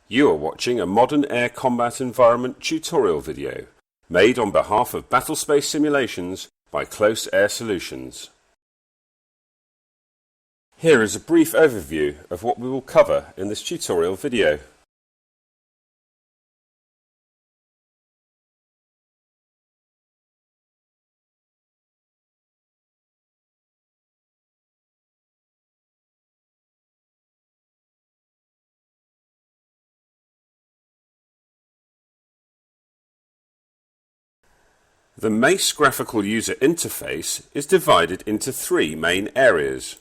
You are watching a modern air combat environment tutorial video made on behalf of Battlespace Simulations by Close Air Solutions. Here is a brief overview of what we will cover in this tutorial video. The MACE graphical user interface is divided into three main areas.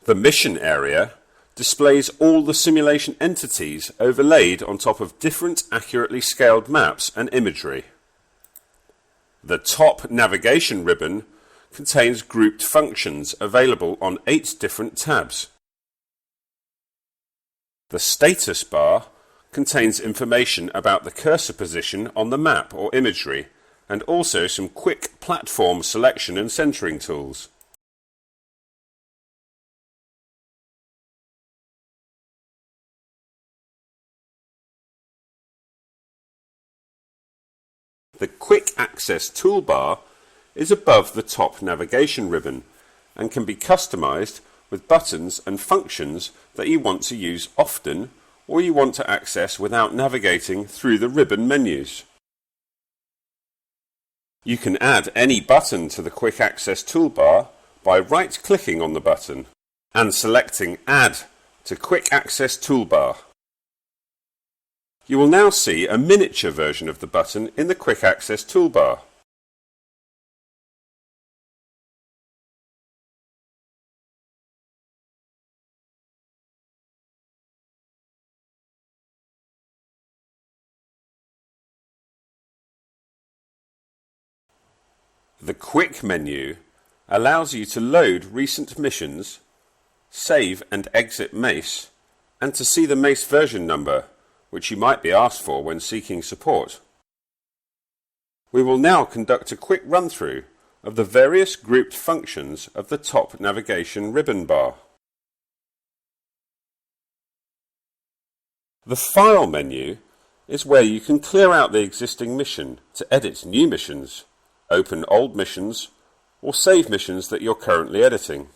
The mission area displays all the simulation entities overlaid on top of different accurately scaled maps and imagery. The top navigation ribbon contains grouped functions available on 8 different tabs. The status bar contains information about the cursor position on the map or imagery, and also some quick platform selection and centering tools. The Quick Access toolbar is above the top navigation ribbon and can be customized with buttons and functions that you want to use often or you want to access without navigating through the ribbon menus. You can add any button to the Quick Access toolbar by right-clicking on the button and selecting Add to Quick Access Toolbar. You will now see a miniature version of the button in the Quick Access toolbar. The Quick menu allows you to load recent missions, save and exit MACE, and to see the MACE version number, which you might be asked for when seeking support. We will now conduct a quick run-through of the various grouped functions of the top navigation ribbon bar. The File menu is where you can clear out the existing mission to edit new missions, open old missions, or save missions that you're currently editing.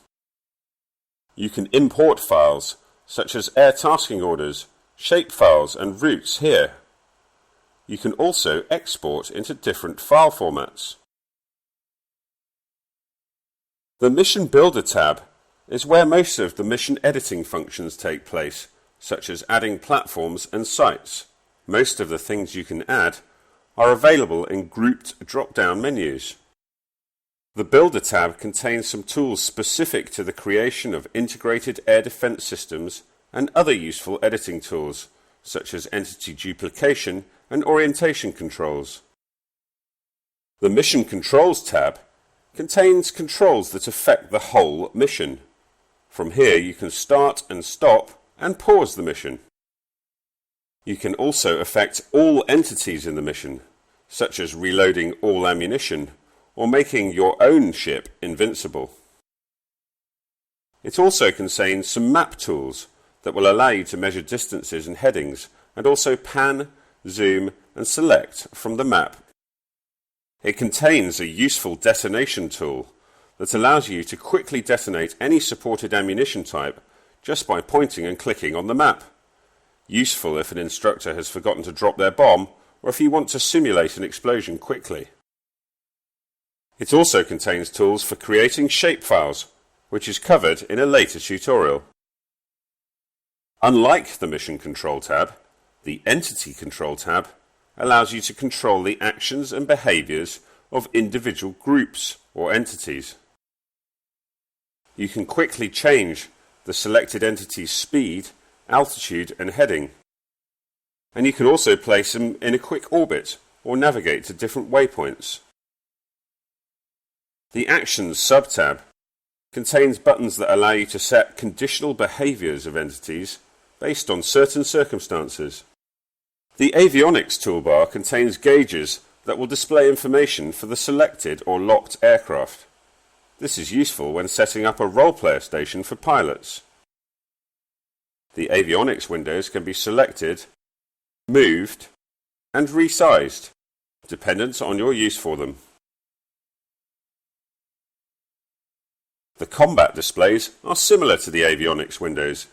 You can import files such as air tasking orders, shapefiles and routes here. You can also export into different file formats. The Mission Builder tab is where most of the mission editing functions take place, such as adding platforms and sites. Most of the things you can add are available in grouped drop-down menus. The Builder tab contains some tools specific to the creation of integrated air defense systems and other useful editing tools, such as entity duplication and orientation controls. The Mission Controls tab contains controls that affect the whole mission. From here you can start and stop and pause the mission. You can also affect all entities in the mission, such as reloading all ammunition or making your own ship invincible. It also contains some map tools that will allow you to measure distances and headings and also pan, zoom and select from the map. It contains a useful detonation tool that allows you to quickly detonate any supported ammunition type just by pointing and clicking on the map. Useful if an instructor has forgotten to drop their bomb or if you want to simulate an explosion quickly. It also contains tools for creating shapefiles, which is covered in a later tutorial. Unlike the Mission Control tab, the Entity Control tab allows you to control the actions and behaviours of individual groups or entities. You can quickly change the selected entity's speed, altitude and heading. And you can also place them in a quick orbit or navigate to different waypoints. The Actions sub-tab contains buttons that allow you to set conditional behaviours of entities based on certain circumstances. The Avionics toolbar contains gauges that will display information for the selected or locked aircraft. This is useful when setting up a role player station for pilots. The avionics windows can be selected, moved, and resized, dependent on your use for them. The combat displays are similar to the avionics windows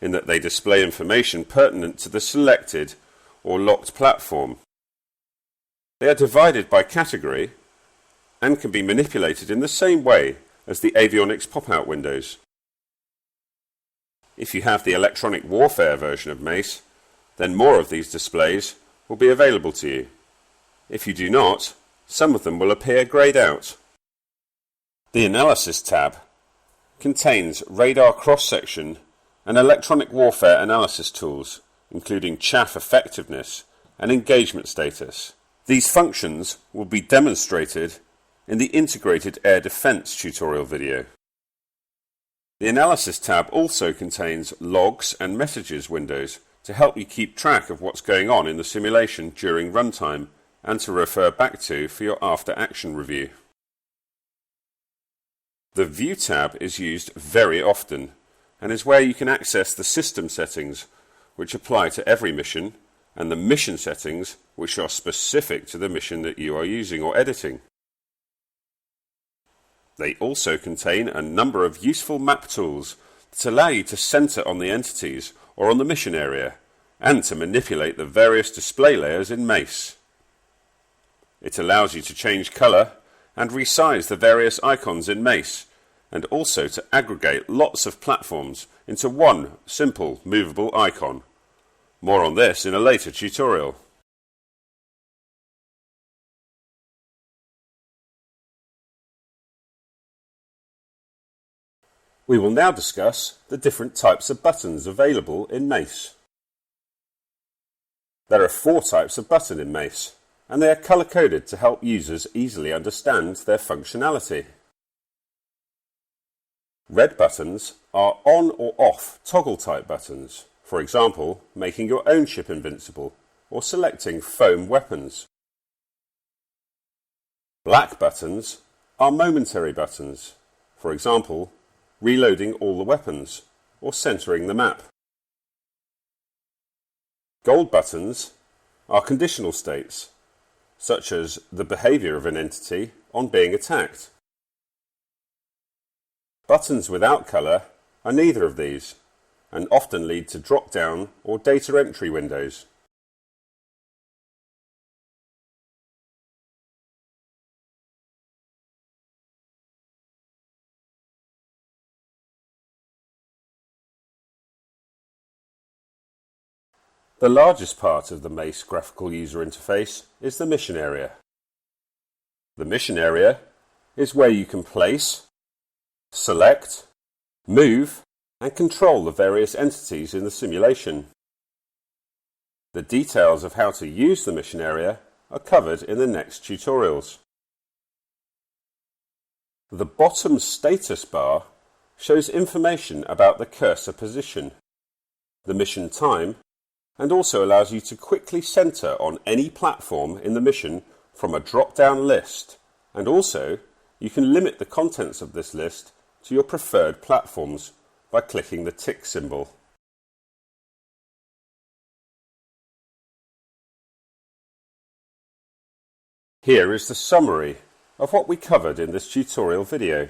in that they display information pertinent to the selected or locked platform. They are divided by category and can be manipulated in the same way as the avionics pop-out windows. If you have the electronic warfare version of Mace, then more of these displays will be available to you. If you do not, some of them will appear greyed out. The Analysis tab contains radar cross-section and electronic warfare analysis tools, including chaff effectiveness and engagement status. These functions will be demonstrated in the Integrated Air Defense tutorial video. The Analysis tab also contains logs and messages windows to help you keep track of what's going on in the simulation during runtime and to refer back to for your after-action review. The View tab is used very often and is where you can access the system settings which apply to every mission and the mission settings which are specific to the mission that you are using or editing. They also contain a number of useful map tools that allow you to center on the entities or on the mission area and to manipulate the various display layers in Mace. It allows you to change color and resize the various icons in Mace, and also to aggregate lots of platforms into one simple movable icon. More on this in a later tutorial. We will now discuss the different types of buttons available in Mace. There are 4 types of button in Mace, and they are color-coded to help users easily understand their functionality. Red buttons are on or off toggle type buttons, for example, making your own ship invincible or selecting foam weapons. Black buttons are momentary buttons, for example, reloading all the weapons or centering the map. Gold buttons are conditional states, such as the behavior of an entity on being attacked. Buttons without color are neither of these, and often lead to drop-down or data entry windows. The largest part of the Mace graphical user interface is the mission area. The mission area is where you can place, select, move, and control the various entities in the simulation. The details of how to use the mission area are covered in the next tutorials. The bottom status bar shows information about the cursor position, the mission time, and also allows you to quickly center on any platform in the mission from a drop-down list, and also you can limit the contents of this list to your preferred platforms by clicking the tick symbol. Here is the summary of what we covered in this tutorial video.